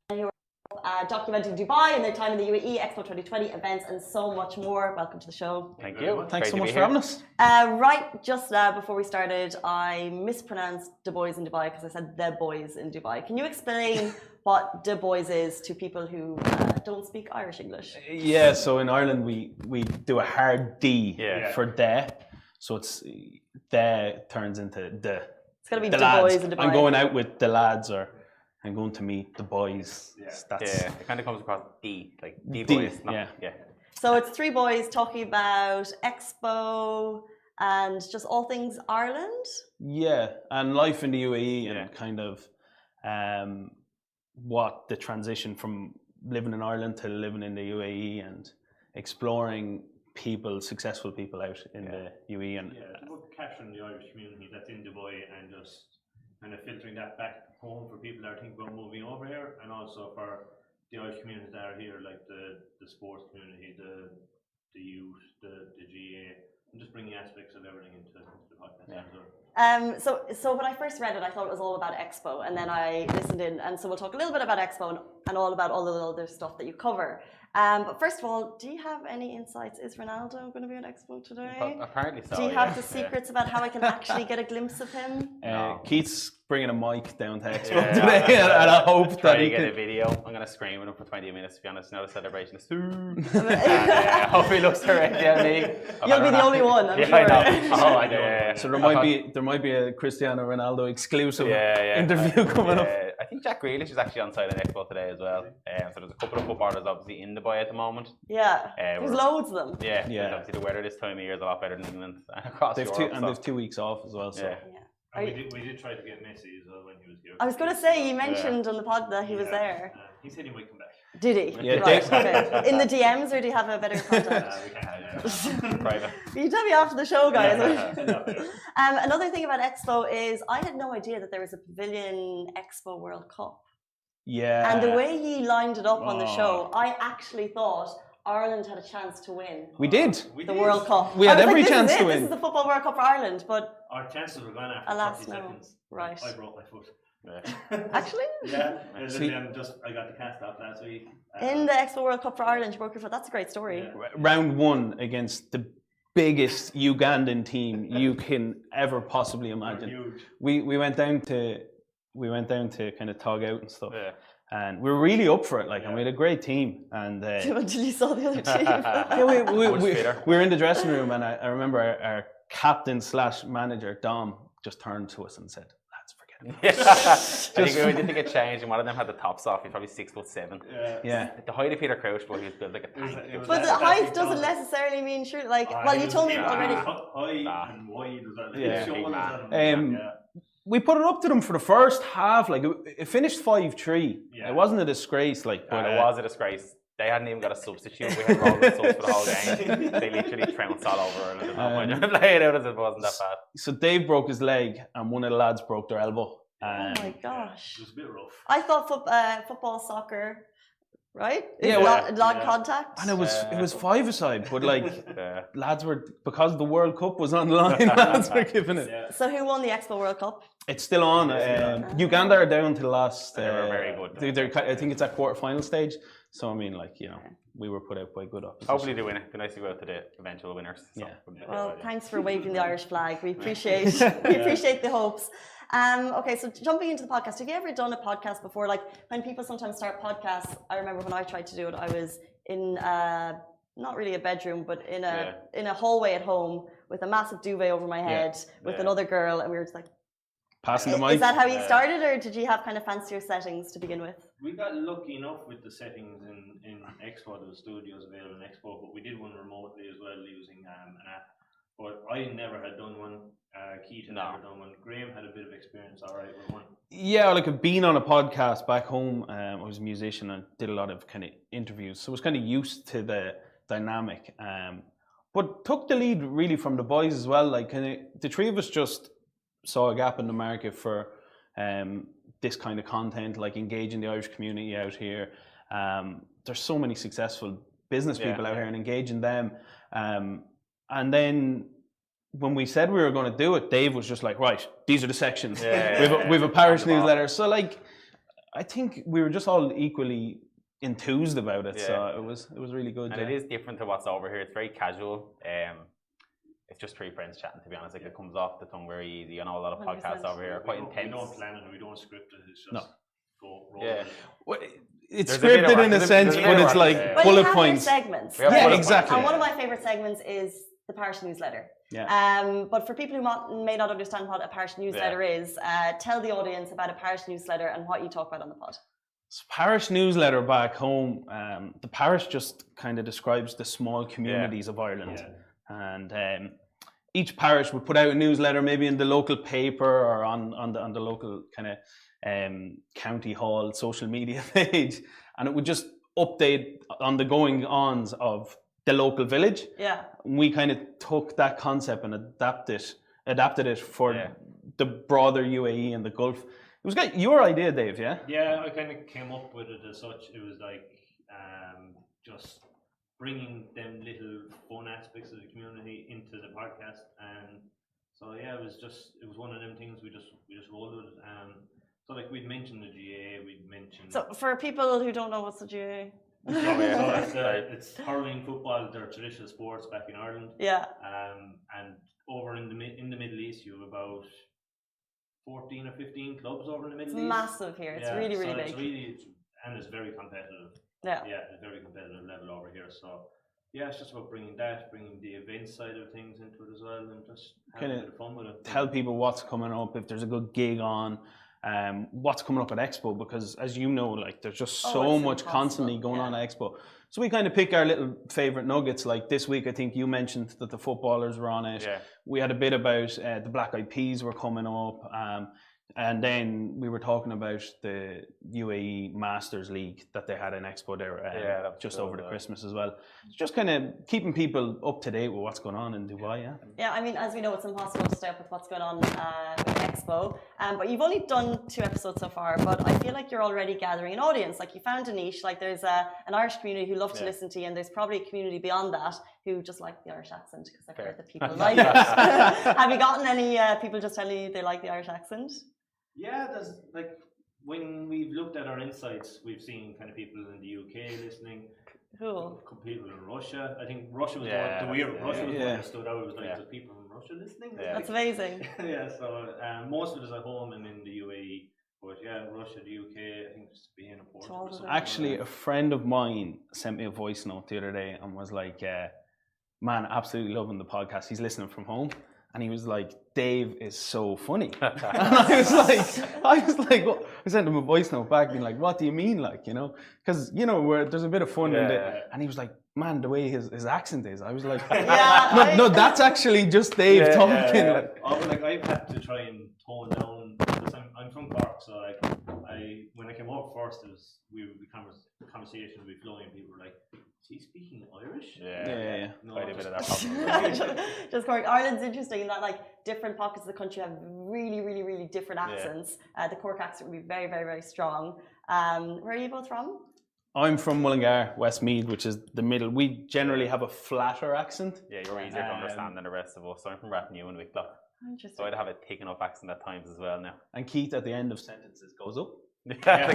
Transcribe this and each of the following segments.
who are documenting Dubai and their time in the UAE, Expo 2020 events, and so much more. Welcome to the show. Thank you. Thanks so much for having us. Right, just now before we started, I mispronounced Du Bois in Dubai because I said the boys in Dubai. Can you explain what Du Bois is to people who don't speak Irish English? Yeah, so in Ireland we do a hard D for de, so it's de turns into the. It's gonna be the Du lads. Bois in Dubai. I'm going out with the lads, or I'm going to meet the boys. It kind of comes across like the boys. So it's three boys talking about Expo and just all things Ireland. Yeah, and life in the UAE and kind of what the transition from living in Ireland to living in the UAE and exploring successful people out in the UAE. And it's about capturing the Irish community that's in Dubai and just kind of filtering that back home for people that are thinking about moving over here, and also for the Irish communities that are here, like the sports community, the youth, the GA, and just bringing aspects of everything into the podcast. So when I first read it, I thought it was all about Expo, and then I listened in, and so we'll talk a little bit about Expo and all about all the other stuff that you cover. But first of all, do you have any insights? Is Ronaldo going to be at Expo today? Apparently so. Do you have the secrets about how I can actually get a glimpse of him? Keith's bringing a mic down to Expo today, and I hope that he get a video. I'm going to scream with him for 20 minutes, to be honest. Now the celebration is and hope he looks directly at me. You'll be the only one, I'm sure. I know. I know. So there might be a Cristiano Ronaldo exclusive interview coming up. I think Jack Grealish is actually on site at Expo today as well. So there's a couple of footballers obviously in Dubai at the moment. Yeah, there's loads of them. Yeah. Obviously the weather this time of year is a lot better than England and across Europe. They've 2 weeks off as well. So. We did try to get Messi as well when he was here. I was going to say, you mentioned on the pod that he was there. He said he might come back. Did he? Yeah, right, okay. In the DMs, or do you have a better contact? We can't. Private. You tell me after the show, guys. Another thing about Expo is I had no idea that there was a pavilion Expo World Cup. Yeah. And the way you lined it up on the show, I actually thought Ireland had a chance to win. We did. The World Cup. We had every chance to win. This is the Football World Cup for Ireland, but our chances were gone after 30 seconds. Right. I broke my foot. Actually? Yeah. I got the cast off last week. In the Expo World Cup for Ireland, you broke your foot. That's a great story. Yeah. Round 1 against the biggest Ugandan team you can ever possibly imagine. Huge. We went down to kind of tog out and stuff. Yeah. And we were really up for it, and we had a great team. And until you saw the other team. we were in the dressing room, and I remember our captain / manager Dom just turned to us and said, "Lads, forget it." I think we didn't get changed, and one of them had the tops off. He's probably 6'7". Yeah. The height of Peter Crouch, but he was built like a tank. But the height doesn't necessarily mean sure. You told me already. Height and wide as well. We put it up to them for the first half. It finished 5-3. It wasn't a disgrace. But it was a disgrace. They hadn't even got a substitute. We had all the subs for the whole game. They literally trounced all over, and there's no point in playing out as it wasn't that bad. So Dave broke his leg, and one of the lads broke their elbow. Oh my gosh! It was a bit rough. I thought football, soccer. Right? Long contact. And it was 5-a-side, but lads were, because the World Cup was on the line, lads were giving it. Yeah. So who won the Expo World Cup? It's still on. Uganda are down to the last. They were very good. I think it's at quarter-final stage. So I mean, we were put out by good opposition. Hopefully they win it. It'd be nice to go out to the eventual winners. So. Yeah. Well, thanks for waving the Irish flag. We appreciate the hopes. Okay, so jumping into the podcast, have you ever done a podcast before? When people sometimes start podcasts, I remember when I tried to do it, I was in not really a bedroom, but in a hallway at home with a massive duvet over my head with another girl, and we were just passing the mic. Is that how you started, or did you have kind of fancier settings to begin with? We got lucky enough with the settings in Expo. There were studios available in Expo, but we did one remotely as well using an app. But I never had done one. Keith had never done one. Graham had a bit of experience, all right, with one. Yeah, I've been on a podcast back home. I was a musician and did a lot of kind of interviews, so I was kind of used to the dynamic. But took the lead really from the boys as well. The three of us just saw a gap in the market for this kind of content, engaging the Irish community out here. There's so many successful business people out here, and engaging them. And then when we said we were going to do it, Dave was just like, right, these are the sections. We have a parish newsletter. So I think we were just all equally enthused about it, so it was really good. And it is different to what's over here. It's very casual. It's just three friends chatting, to be honest. Like it comes off the tongue very easy. I know a lot of 100%. podcasts over here are quite intense. We don't plan it, we don't script it. It's just go roll. Yeah. Well, it's There's a bit of scripted work. in a There's a sense, bit but of it's work. like Yeah. Well, bullet you have points. your segments. We have Yeah, bullet exactly. And one of my favorite segments is the parish newsletter. Yeah. But for people who may not understand what a parish newsletter is, tell the audience about a parish newsletter and what you talk about on the pod. So parish newsletter back home. The parish just kind of describes the small communities of Ireland, and each parish would put out a newsletter, maybe in the local paper or on the local kind of county hall social media page, and it would just update on the going ons of the local village. Yeah. We kind of took that concept and adapted it for the broader UAE and the Gulf. It was your idea, Dave, yeah? Yeah, I kind of came up with it as such. It was like just bringing them little fun aspects of the community into the podcast, and so it was one of them things we just rolled with. So like we'd mentioned the GA, we'd mentioned. So for people who don't know what's the GA. It's hurling, football, they're traditional sports back in Ireland. Yeah. And over in the Middle East, you have about 14 or 15 clubs over in the Middle East. It's massive here. It's really, really big. It's very competitive. Yeah. Yeah, it's a very competitive level over here. So it's just about bringing the event side of things into it as well, and just having a bit of fun with it. Tell people what's coming up, if there's a good gig on, what's coming up at Expo, because as you know, like there's just so much constantly going on at Expo. So we kind of pick our little favorite nuggets. Like this week, I think you mentioned that the footballers were on it. Yeah. We had a bit about the Black Eyed Peas were coming up. And then we were talking about the UAE Masters League that they had in Expo there just over the Christmas as well. It's just kind of keeping people up to date with what's going on in Dubai. Yeah, I mean, as we know, it's impossible to stay up with what's going on with Expo. But you've only done 2 episodes so far, but I feel like you're already gathering an audience. Like you found a niche, like there's an Irish community who love to listen to you, and there's probably a community beyond that who just like the Irish accent, because I've heard that people like it. Have you gotten any people just telling you they like the Irish accent? Yeah, there's like when we've looked at our insights, we've seen kind of people in the UK listening. Cool. People in Russia. I think Russia was the weird. Russia was the one that stood out. It was like there's people in Russia listening. Yeah. That's amazing. So most of it is at home and in the UAE. But Russia, the UK, I think just being in Portugal. Actually, a friend of mine sent me a voice note the other day and was like, "Man, absolutely loving the podcast. He's listening from home." And he was like, "Dave is so funny." And I was like, what? I sent him a voice note back being like, "What do you mean?" Like, you know, because, you know, where there's a bit of fun in it. And he was like, "Man, the way his accent is." I was like, no, that's actually just Dave talking. Like I've had to try and tone down, because I'm from Cork, so like when I came over first, conversation would be flowing. People were like, "Is he speaking Irish?" No, quite a bit of that problem. Just Cork. Ireland's interesting in that like different pockets of the country have really, really, really different accents. The Cork accent would be very, very, very strong. Where are you both from? I'm from Mullingar, Westmeath, which is the middle. We generally have a flatter accent. Yeah, you're easier to understand than the rest of us. So I'm from Rathnew and Wicklow. So I'd have a thick enough accent at times as well now. And Keith at the end of sentences goes up. That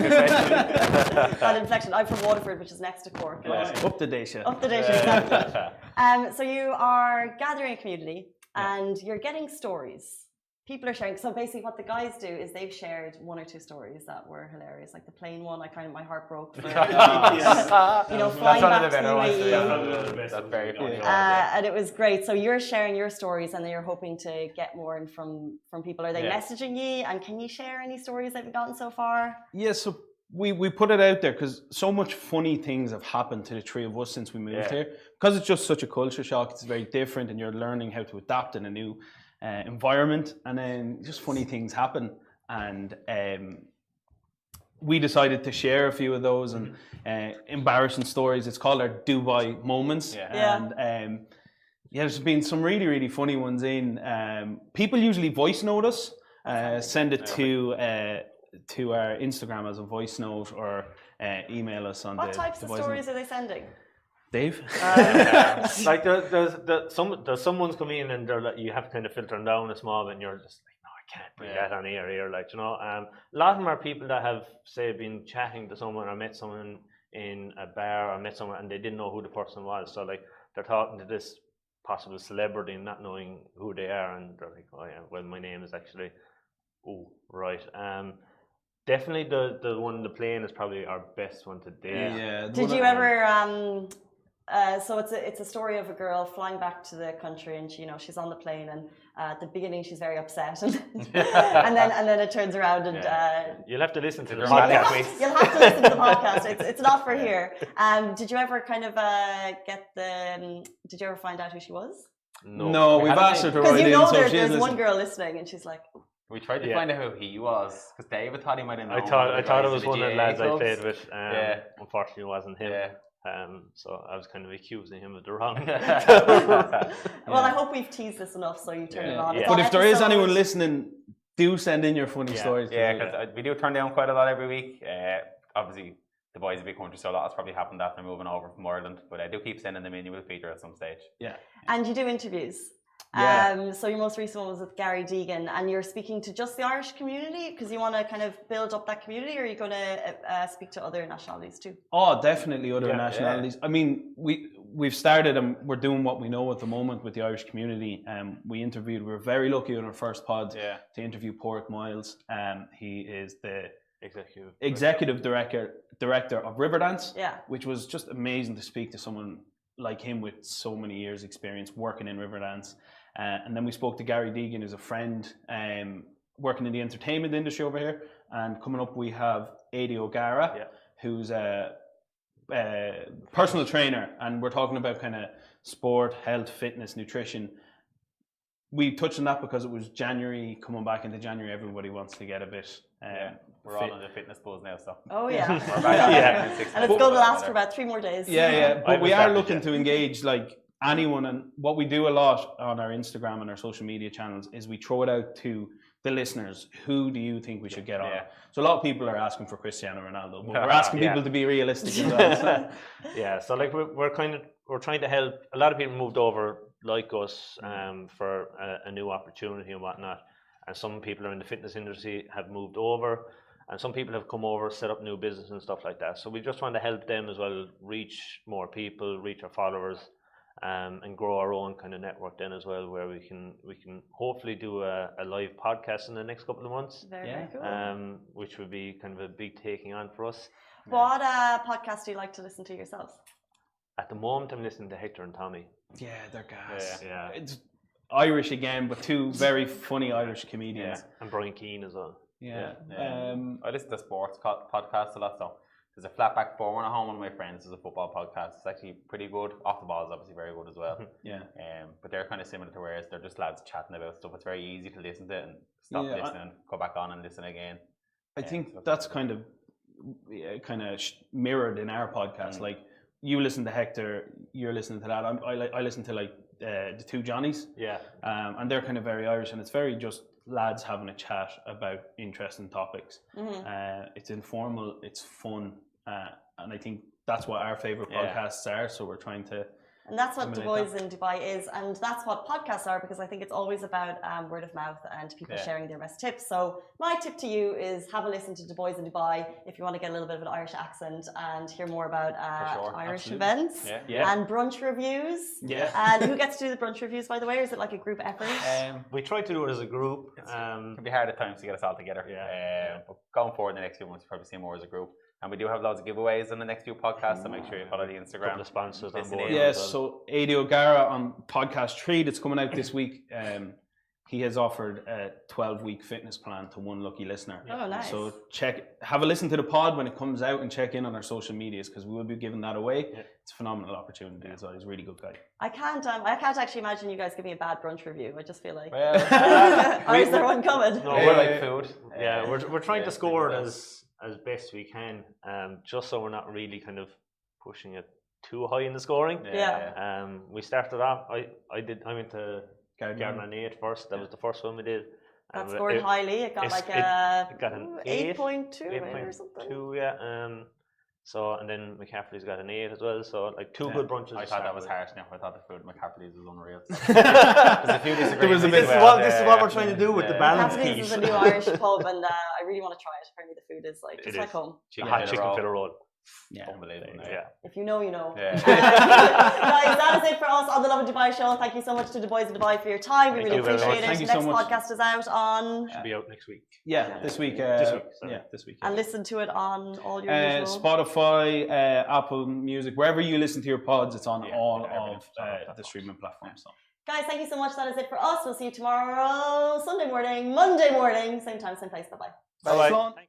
inflection. I'm from Waterford, which is next to Cork. Up the day, Up the day, exactly. So you are gathering a community and you're getting stories. People are sharing. So basically what the guys do is they've shared 1 or 2 stories that were hilarious. Like the plane one, my heart broke for, you know, flying back to the UAE. That's very funny. And it was great. So you're sharing your stories and then you're hoping to get more in from people. Are they messaging you? And can you share any stories that you've gotten so far? Yeah, so we put it out there because so much funny things have happened to the 3 of us since we moved here. Because it's just such a culture shock. It's very different and you're learning how to adapt in a new environment, and then just funny things happen, and we decided to share a few of those and embarrassing stories. It's called our Dubai moments, and there's been some really, really funny ones in. People usually voice note us, send it to our Instagram as a voice note, or email us on what types of stories are they sending? Dave? Like there's some ones come in and they're like, you have to kind of filter them down a small bit, and you're just like, no, I can't bring that on here, like, you know. A lot of them are people that have, say, been chatting to someone or met someone in a bar or met someone and they didn't know who the person was. So, like, they're talking to this possible celebrity and not knowing who they are, and they're like, oh, yeah, well, my name is actually, oh, right. Definitely the one on the plane is probably our best one to date. Yeah. Did you ever? So it's a story of a girl flying back to the country, and she's on the plane, and at the beginning she's very upset, and then it turns around, and you'll have to listen to the dramatic podcast. twist. you'll have to listen to the podcast. It's not for here. Did you ever kind of did you ever find out who she was? No, we've asked her to Because write in, so there's she is one listening. girl listening, and she's like, We tried to find out who he was because David thought he might have known. I thought it was the one of the GAA lads I clubs. played with. Unfortunately, it wasn't him. Yeah. So I was kind of accusing him of the wrong. well, I hope we've teased this enough so you turn it on. It's But on if there is episode- anyone listening, do send in your funny stories. Yeah, because we do turn down quite a lot every week. Obviously, the boys a big country, so a lot has probably happened after moving over from Ireland. But I do keep sending them in. You will feature at some stage. Yeah. And you do interviews. Yeah. So your most recent one was with Gary Deegan, and you're speaking to just the Irish community because you want to kind of build up that community, or are you going to speak to other nationalities too? Oh, definitely other nationalities. I mean, we've started and we're doing what we know at the moment with the Irish community. We were very lucky on our first pod to interview Porrick Miles. He is the executive director of Riverdance, which was just amazing to speak to someone like him with so many years experience working in Riverdance. And then we spoke to Gary Deegan, who's a friend working in the entertainment industry over here. And coming up, we have Adi O'Gara, who's a personal trainer. And we're talking about kind of sport, health, fitness, nutrition. We touched on that because it was January, coming back into January, everybody wants to get a bit we're all on the fitness buzz now, so. Oh, yeah. And it's going to last for about 3 more days. But we are looking to engage like anyone, and what we do a lot on our Instagram and our social media channels is we throw it out to the listeners. Who do you think we should get on? So a lot of people are asking for Cristiano Ronaldo, but we're asking people to be realistic as well. So like we're trying to help. A lot of people moved over like us for a new opportunity and whatnot, and some people are in the fitness industry have moved over, and some people have come over, set up new business and stuff like that. So we just want to help them as well, reach more people, reach our followers, and grow our own kind of network then as well, where we can hopefully do a live podcast in the next couple of months. Very cool. Which would be kind of a big taking on for us. What podcast do you like to listen to yourselves? At the moment, I'm listening to Hector and Tommy. Yeah, they're gas. Yeah. It's Irish again, but 2 very funny Irish comedians. And Brian Keane as well. I listen to sports podcasts a lot, so there's a Flatback 4-1 at home. One of my friends is a football podcast. It's actually pretty good. Off the ball is obviously very good as well. But they're kind of similar to whereas they're just lads chatting about stuff. It's very easy to listen to and stop listening, go back on and listen again. I think that's kind of mirrored in our podcast. Like you listen to Hector, you're listening to that. I listen to like the 2 Johnnies. And they're kind of very Irish, and it's very just lads having a chat about interesting topics. It's informal, it's fun, and I think that's what our favourite podcasts are. So we're trying to. And that's what The Boys in Dubai is, and that's what podcasts are, because I think it's always about word of mouth and people sharing their best tips. So my tip to you is have a listen to The Boys in Dubai if you want to get a little bit of an Irish accent and hear more about Irish events and brunch reviews. And who gets to do the brunch reviews, by the way, or is it like a group effort? We try to do it as a group. It can be hard at times to get us all together. But going forward in the next few months, you'll probably see more as a group. And we do have loads of giveaways in the next few podcasts, so make sure you follow the Instagram. Couple of sponsors on board. Yes, so Adi O'Gara on podcast 3 that's coming out this week. He has offered a 12-week fitness plan to one lucky listener. Oh, nice. So have a listen to the pod when it comes out and check in on our social medias because we will be giving that away. It's a phenomenal opportunity as well. He's a really good guy. I can't actually imagine you guys giving a bad brunch review. I just feel like. Well, or is there one coming? No, we like food. We're trying to score it as best we can, just so we're not really kind of pushing it too high in the scoring. We started off. I went to Garden 8 first. That was the first one we did. That scored highly. It got like it got an 8.2 or something. So, and then McCaffrey's got an 8 as well. So, like 2 good brunches. I to thought start that was with. harsh now. I thought the food at McCaffrey's was unreal. There's a few disagreements. This is what we're trying to do with the balance Catherine's piece. is a new Irish pub, and I really want to try it. Apparently, the food is like just It like is. home. A hot chicken fillet roll. Yeah. Unbelievable. Yeah. If you know, you know. Yeah. Guys, that is it for us on the Lovin Dubai show. Thank you so much to the boys in Dubai for your time. We Thank really you very much. appreciate it. Thank you Next so much. podcast is out on. Should be out next week. Yeah, this week. Sorry. This week. And listen to it on all your usual. Spotify, Apple Music, wherever you listen to your pods, it's on all everything. of the streaming platforms. So. Guys, thank you so much. That is it for us. We'll see you tomorrow, Monday morning, same time, same place. Bye-bye. Bye-bye.